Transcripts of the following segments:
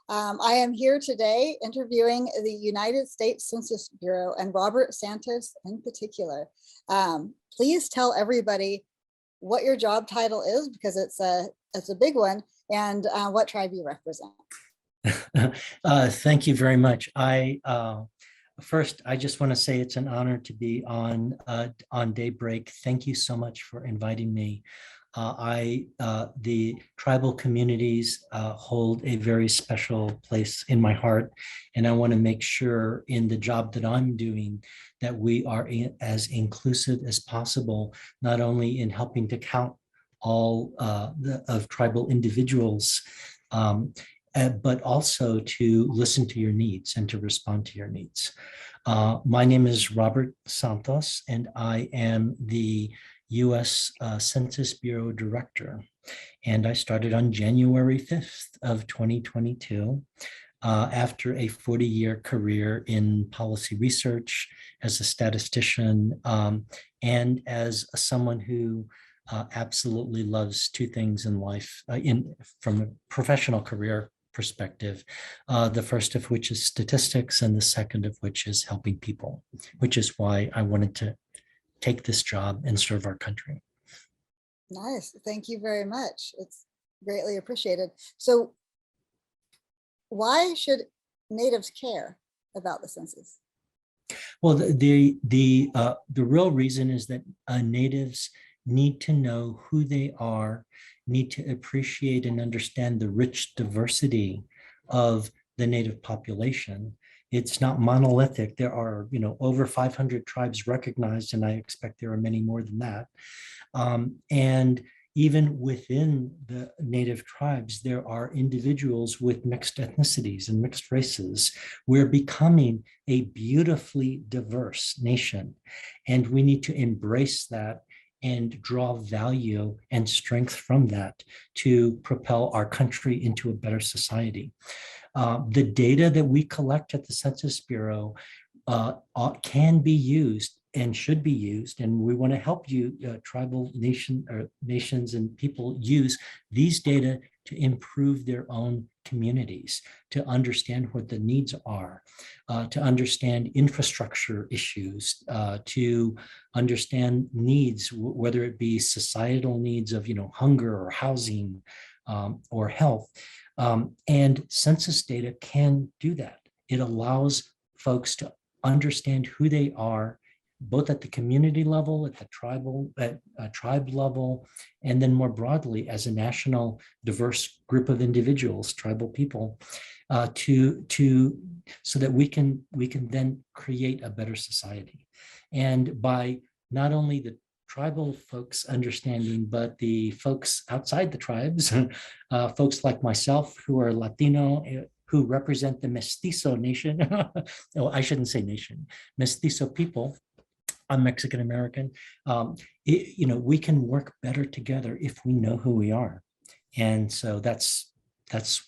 I am here today interviewing the United States Census Bureau and Robert Santos in particular. Please tell everybody what your job title is, because it's a big one, and what tribe you represent. Thank you very much. First, I just want to say it's an honor to be on Daybreak. Thank you so much for inviting me. The tribal communities hold a very special place in my heart, and I want to make sure in the job that I'm doing that we are as inclusive as possible, not only in helping to count all of tribal individuals, but also to listen to your needs and to respond to your needs. My name is Robert Santos, and I am the U.S. Census Bureau Director. And I started on January 5th of 2022 after a 40-year career in policy research as a statistician and as someone who absolutely loves two things in life from a professional career perspective, the first of which is statistics and the second of which is helping people, which is why I wanted to take this job and serve our country. Nice. Thank you very much. It's greatly appreciated. So why should Natives care about the census? Well, the real reason is that Natives need to know who they are, need to appreciate and understand the rich diversity of the Native population. It's not monolithic. There are, over 500 tribes recognized, and I expect there are many more than that. And even within the Native tribes, there are individuals with mixed ethnicities and mixed races. We're becoming a beautifully diverse nation, and we need to embrace that and draw value and strength from that to propel our country into a better society. The data that we collect at the Census Bureau can be used and should be used, and we want to help you, tribal nations and people, use these data to improve their own communities, to understand what the needs are, to understand infrastructure issues, to understand needs, whether it be societal needs of hunger or housing or health. And census data can do that. It allows folks to understand who they are, both at the community level, at the tribe level, and then more broadly as a national diverse group of individuals, tribal people, so that we can then create a better society. And by not only the tribal folks understanding, but the folks outside the tribes, folks like myself who are Latino, who represent the Mestizo nation. Oh, I shouldn't say nation, Mestizo people. I'm Mexican American. We can work better together if we know who we are, and so that's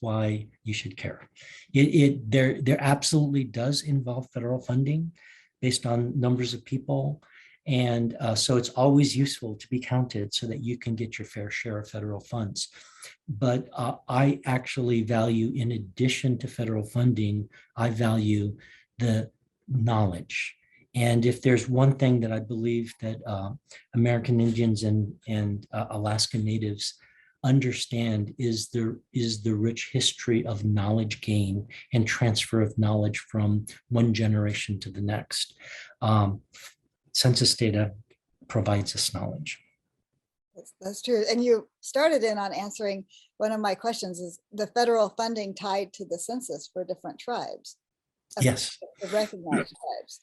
why you should care. There absolutely does involve federal funding based on numbers of people. And so it's always useful to be counted so that you can get your fair share of federal funds. But I actually value, in addition to federal funding, I value the knowledge. And if there's one thing that I believe that American Indians and Alaska Natives understand is the rich history of knowledge gain and transfer of knowledge from one generation to the next. Census data provides us knowledge. That's true. And you started in on answering one of my questions, is the federal funding tied to the census for different tribes? Yes. The recognized tribes.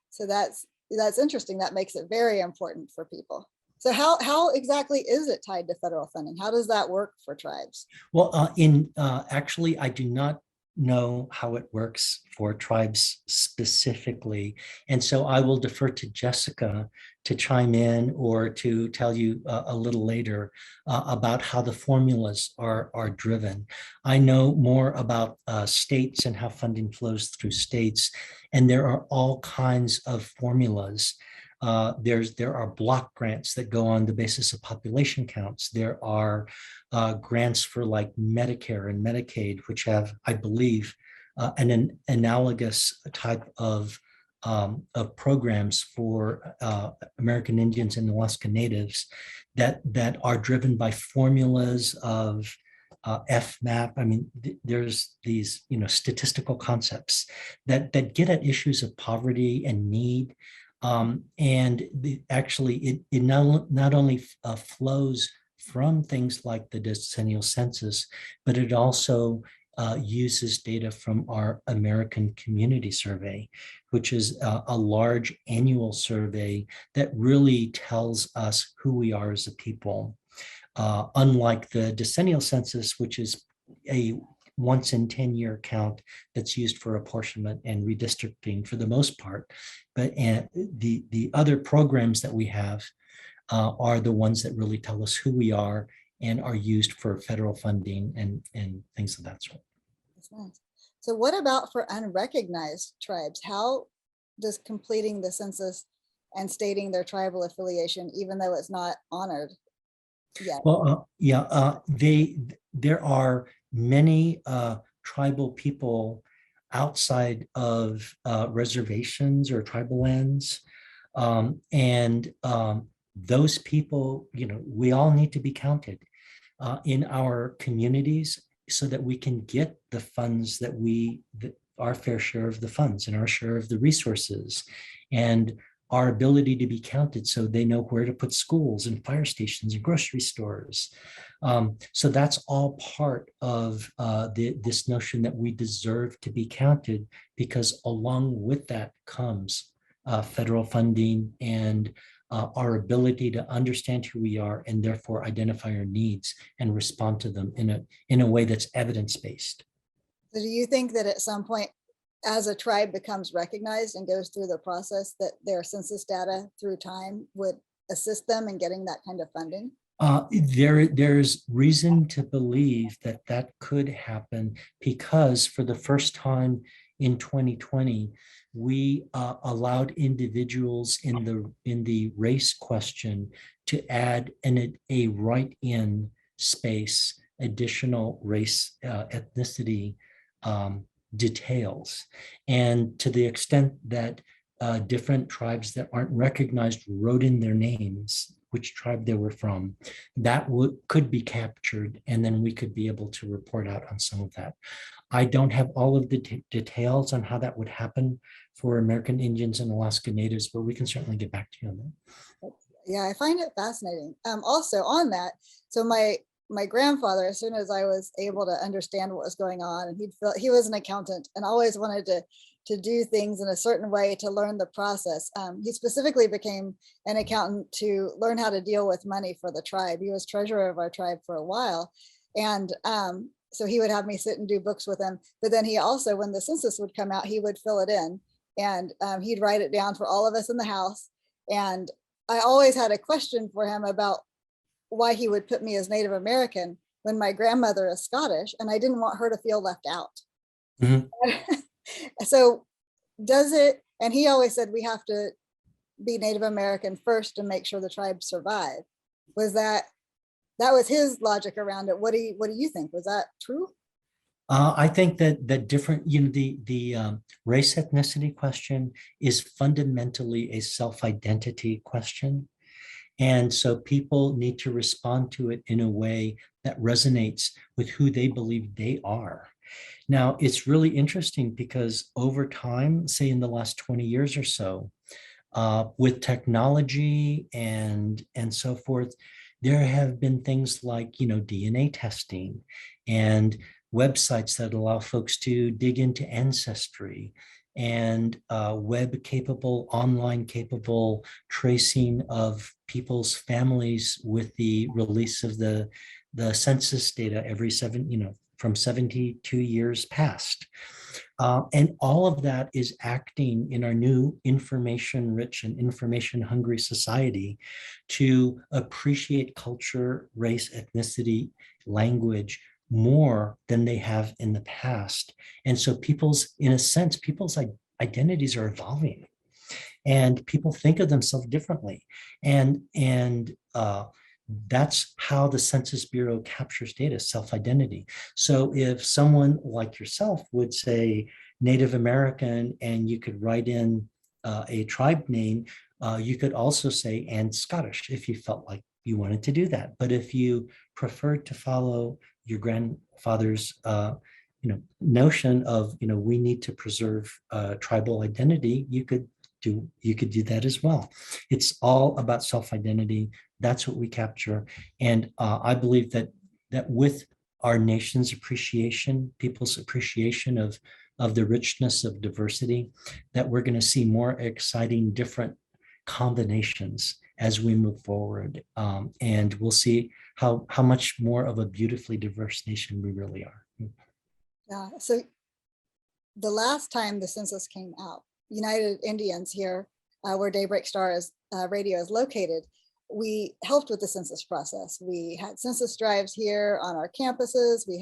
So that's interesting. That makes it very important for people. So how exactly is it tied to federal funding? How does that work for tribes? Well, actually, I do not know how it works for tribes specifically. And so I will defer to Jessica to chime in or to tell you a little later about how the formulas are driven. I know more about states and how funding flows through states, and there are all kinds of formulas There are block grants that go on the basis of population counts. There are grants for like Medicare and Medicaid, which have, I believe, an analogous type of programs for American Indians and Alaska Natives that are driven by formulas of FMAP. I mean, there's these, statistical concepts that get at issues of poverty and need. Actually, it not only flows from things like the decennial census, but it also uses data from our American Community Survey, which is a large annual survey that really tells us who we are as a people. Unlike the decennial census, which is a once in 10-year count that's used for apportionment and redistricting for the most part. But the other programs that we have are the ones that really tell us who we are and are used for federal funding and things of that sort. That's nice. So what about for unrecognized tribes? How does completing the census and stating their tribal affiliation, even though it's not honored yet? Well, there are many tribal people outside of reservations or tribal lands. Those people, we all need to be counted in our communities so that we can get the funds that our fair share of the funds and our share of the resources and our ability to be counted so they know where to put schools and fire stations and grocery stores. So that's all part of this notion that we deserve to be counted, because along with that comes federal funding and our ability to understand who we are and therefore identify our needs and respond to them in a way that's evidence-based. So do you think that at some point, as a tribe becomes recognized and goes through the process, that their census data through time would assist them in getting that kind of funding? There's reason to believe that could happen, because for the first time in 2020, we allowed individuals in the race question to add a write-in space, additional race, ethnicity details. And to the extent that different tribes that aren't recognized wrote in their names, which tribe they were from, that could be captured, and then we could be able to report out on some of that. I don't have all of the details on how that would happen for American Indians and Alaska Natives, but we can certainly get back to you on that. Yeah, I find it fascinating. Also on that, so my grandfather, as soon as I was able to understand what was going on, and he was an accountant and always wanted to do things in a certain way to learn the process. He specifically became an accountant to learn how to deal with money for the tribe. He was treasurer of our tribe for a while. And so he would have me sit and do books with him. But then he also, when the census would come out, he would fill it in, and he'd write it down for all of us in the house. And I always had a question for him about why he would put me as Native American when my grandmother is Scottish, and I didn't want her to feel left out. Mm-hmm. So does it, and he always said we have to be Native American first to make sure the tribe survive. That was his logic around it? What do you think? Was that true? I think that different, the race ethnicity question is fundamentally a self-identity question. And so people need to respond to it in a way that resonates with who they believe they are. Now, it's really interesting because over time, say in the last 20 years or so, with technology and so forth, there have been things like, DNA testing and websites that allow folks to dig into ancestry and web-capable, online-capable tracing of people's families with the release of the census data every from 72 years past. And all of that is acting in our new information-rich and information-hungry society to appreciate culture, race, ethnicity, language more than they have in the past. And so people's identities are evolving. and people think of themselves differently. And that's how the Census Bureau captures data, self-identity. So if someone like yourself would say Native American, and you could write in a tribe name, you could also say and Scottish if you felt like you wanted to do that. But if you preferred to follow your grandfather's notion of, we need to preserve tribal identity, you could do that as well. It's all about self-identity. That's what we capture. And I believe that with our nation's appreciation, people's appreciation of the richness of diversity, that we're going to see more exciting, different combinations as we move forward. And we'll see how much more of a beautifully diverse nation we really are. Yeah, so the last time the census came out, United Indians here, where Daybreak Star radio is located, we helped with the census process. We had census drives here on our campuses. We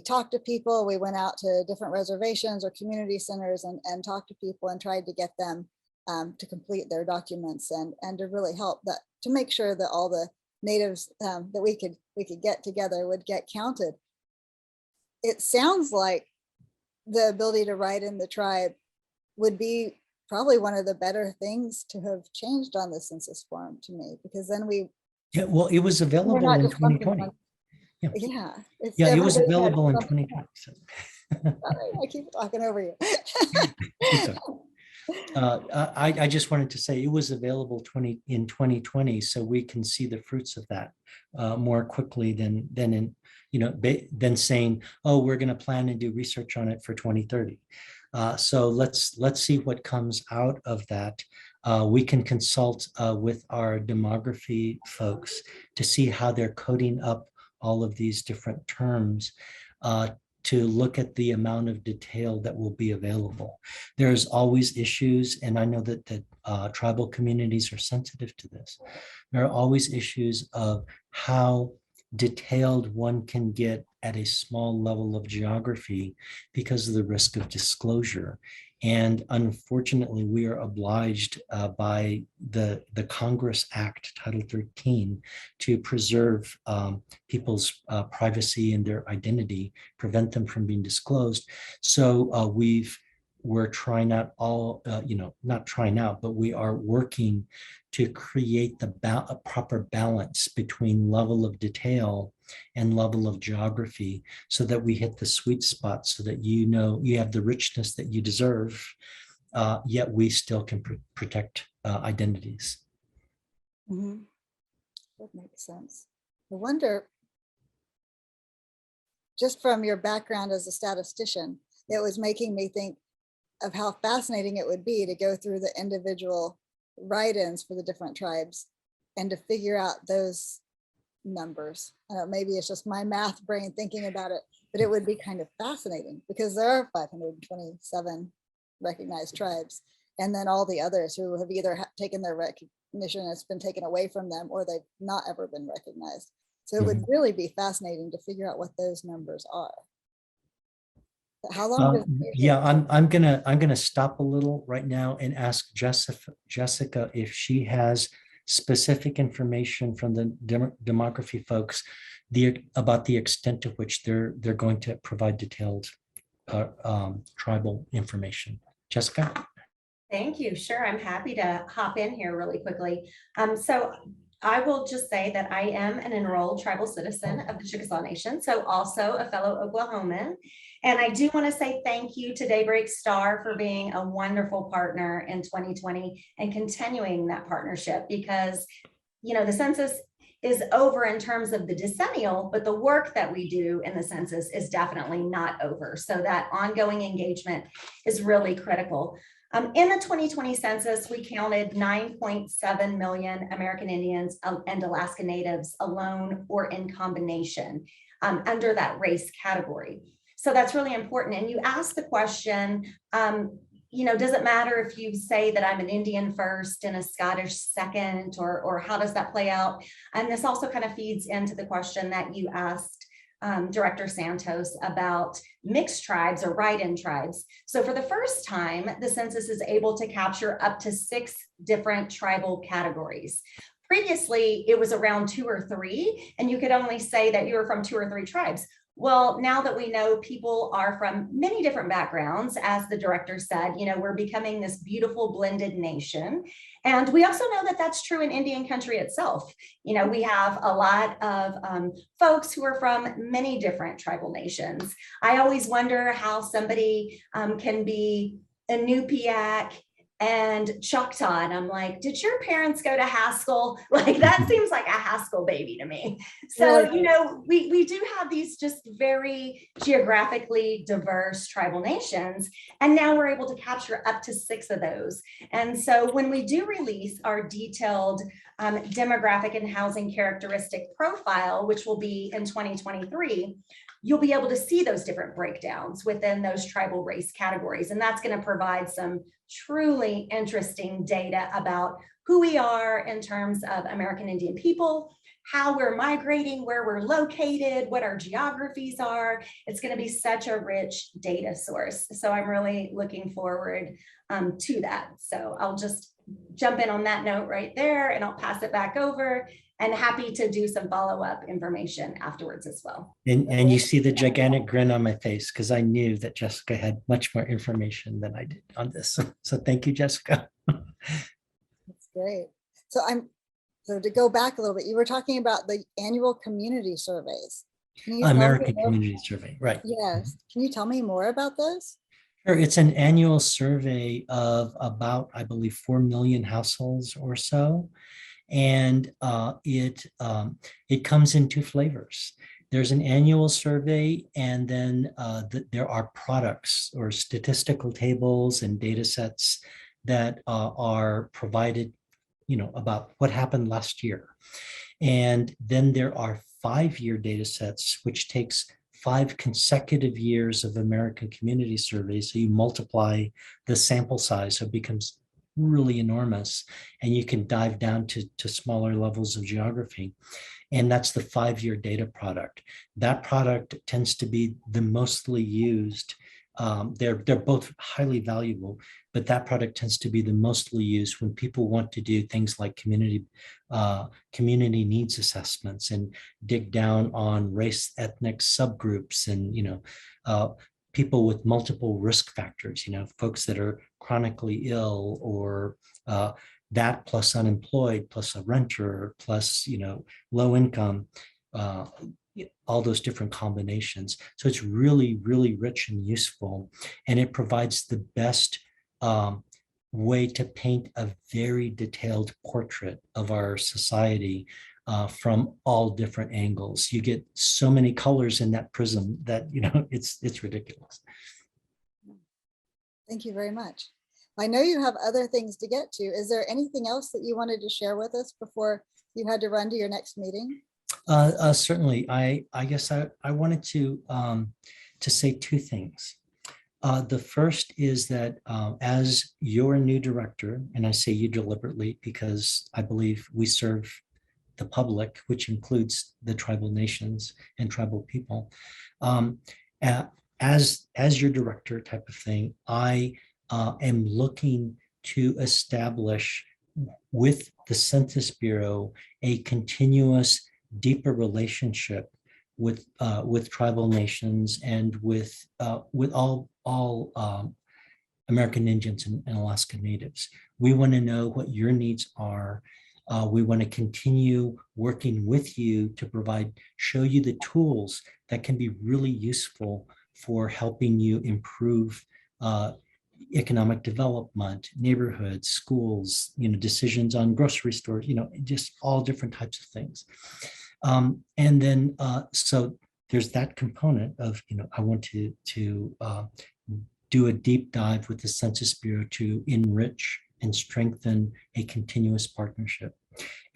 talked to people. We went out to different reservations or community centers and talked to people and tried to get them to complete their documents and to really help to make sure that all the natives that we could get together would get counted. It sounds like the ability to write in the tribe would be probably one of the better things to have changed on the census form to me, because then it was available in 2020. It was available in 2020. So. Sorry, I keep talking over you. I just wanted to say it was available in 2020, so we can see the fruits of that more quickly than saying, oh, we're going to plan and do research on it for 2030. So let's see what comes out of that. We can consult with our demography folks to see how they're coding up all of these different terms to look at the amount of detail that will be available. There's always issues, and I know that tribal communities are sensitive to this. There are always issues of how detailed one can get at a small level of geography because of the risk of disclosure. And unfortunately, we are obliged by the Congress Act, Title 13, to preserve people's privacy and their identity, prevent them from being disclosed. So we're trying out not trying out, but we are working to create a proper balance between level of detail and level of geography, so that we hit the sweet spot, so that you have the richness that you deserve, yet we still can protect identities. Mm-hmm. That makes sense. I wonder, just from your background as a statistician, it was making me think of how fascinating it would be to go through the individual write-ins for the different tribes and to figure out those numbers. Maybe it's just my math brain thinking about it, but it would be kind of fascinating because there are 527 recognized tribes, and then all the others who have either taken their recognition and it's been taken away from them, or they've not ever been recognized. So it would really be fascinating to figure out what those numbers are. How long does I'm gonna stop a little right now and ask Jessica if she has specific information from the demography folks about the extent to which they're going to provide detailed tribal information. Jessica? Thank you. Sure, I'm happy to hop in here really quickly. So I will just say that I am an enrolled tribal citizen of the Chickasaw Nation, so also a fellow Oklahoman. And I do want to say thank you to Daybreak Star for being a wonderful partner in 2020 and continuing that partnership, because, the census is over in terms of the decennial, but the work that we do in the census is definitely not over. So that ongoing engagement is really critical. In the 2020 census, we counted 9.7 million American Indians and Alaska Natives alone or in combination under that race category. So that's really important. And you asked the question, does it matter if you say that I'm an Indian first and a Scottish second, or how does that play out? And this also kind of feeds into the question that you asked Director Santos about mixed tribes or write-in tribes. So for the first time, the census is able to capture up to 6 different tribal categories. Previously, it was around 2 or 3, and you could only say that you were from 2 or 3 tribes. Well, now that we know people are from many different backgrounds, as the director said, we're becoming this beautiful blended nation. And we also know that that's true in Indian country itself. We have a lot of folks who are from many different tribal nations. I always wonder how somebody can be Inupiaq and Choctaw. And I'm like, did your parents go to Haskell? Like, that seems like a Haskell baby to me. So, we do have these just very geographically diverse tribal nations. And now we're able to capture up to 6 of those. And so when we do release our detailed demographic and housing characteristic profile, which will be in 2023, you'll be able to see those different breakdowns within those tribal race categories. And that's going to provide some truly interesting data about who we are in terms of American Indian people, how we're migrating, where we're located, what our geographies are. It's going to be such a rich data source. So I'm really looking forward to that. So I'll just jump in on that note right there, and I'll pass it back over, and happy to do some follow-up information afterwards as well. And you see the gigantic grin on my face because I knew that Jessica had much more information than I did on this. So thank you, Jessica. That's great. So to go back a little bit, you were talking about the annual community surveys. American Community Survey, right? Yes. Can you tell me more about those? Sure. It's an annual survey of about, I believe, 4 million households or so. And it comes in 2 flavors. There's an annual survey, and then there are products or statistical tables and data sets that are provided, about what happened last year. And then there are 5-year data sets, which takes 5 consecutive years of American community surveys. So you multiply the sample size, so it becomes really enormous, and you can dive down to smaller levels of geography. And that's the 5-year data product. That product tends to be the mostly used. They're both highly valuable, but that product tends to be the mostly used when people want to do things like community needs assessments and dig down on race, ethnic subgroups, and people with multiple risk factors, folks that are chronically ill, or that plus unemployed, plus a renter, plus, low income, all those different combinations. So it's really, really rich and useful. And it provides the best way to paint a very detailed portrait of our society from all different angles. You get so many colors in that prism that, it's ridiculous. Thank you very much. I know you have other things to get to. Is there anything else that you wanted to share with us before you had to run to your next meeting? Certainly. I guess I wanted to say 2 things. The first is that as your new director, and I say you deliberately because I believe we serve the public, which includes the tribal nations and tribal people. As your director type of thing, I am looking to establish with the Census Bureau a continuous, deeper relationship with tribal nations and with all American Indians and Alaska Natives. We want to know what your needs are. We want to continue working with you to show you the tools that can be really useful for helping you improve economic development, neighborhoods, schools, decisions on grocery stores, just all different types of things. And then, so there's that component of, I want to do a deep dive with the Census Bureau to enrich and strengthen a continuous partnership.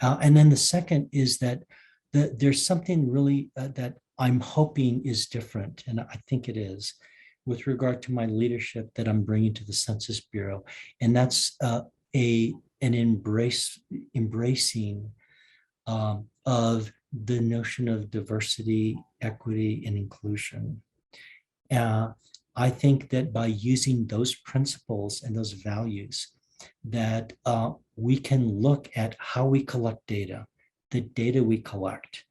And then the second is that there's something really that I'm hoping is different, and I think it is, with regard to my leadership that I'm bringing to the Census Bureau. And that's an embracing of the notion of diversity, equity, and inclusion. I think that by using those principles and those values, that we can look at how we collect data, the data we collect,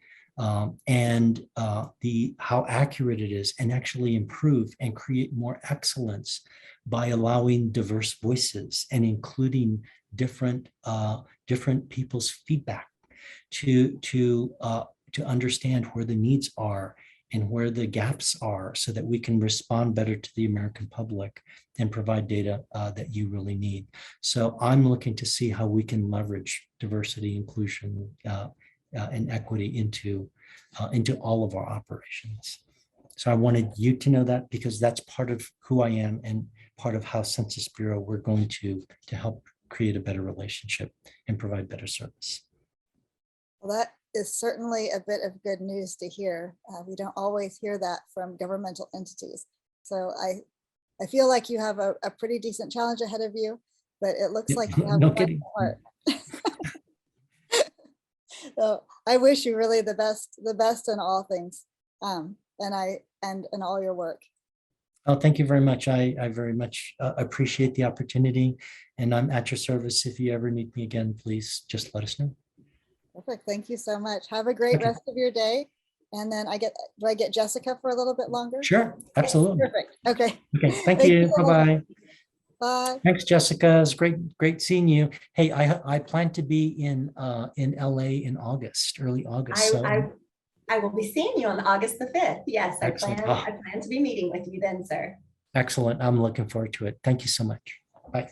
and how accurate it is, and actually improve and create more excellence by allowing diverse voices and including different people's feedback to understand where the needs are and where the gaps are, so that we can respond better to the American public and provide data that you really need. So I'm looking to see how we can leverage diversity, inclusion, and equity into all of our operations. So I wanted you to know that, because that's part of who I am and part of how Census Bureau we're going to help create a better relationship and provide better service. Well, that is certainly a bit of good news to hear. We don't always hear that from governmental entities. So I feel like you have a pretty decent challenge ahead of you, but it looks like you have No a kidding. heart. So I wish you really the best in all things, and in all your work. Oh, thank you very much. I very much appreciate the opportunity, and I'm at your service. If you ever need me again, please just let us know. Perfect. Thank you so much. Have a great Okay. rest of your day. And then do I get Jessica for a little bit longer? Sure, absolutely. Perfect. Okay. Okay, thank you. so much. Bye-bye. Bye. Thanks, Jessica. It's great seeing you. Hey, I plan to be in LA in August, early August. I will be seeing you on August the 5th. Yes, I Excellent. plan to be meeting with you then, sir. Excellent. I'm looking forward to it. Thank you so much. Bye.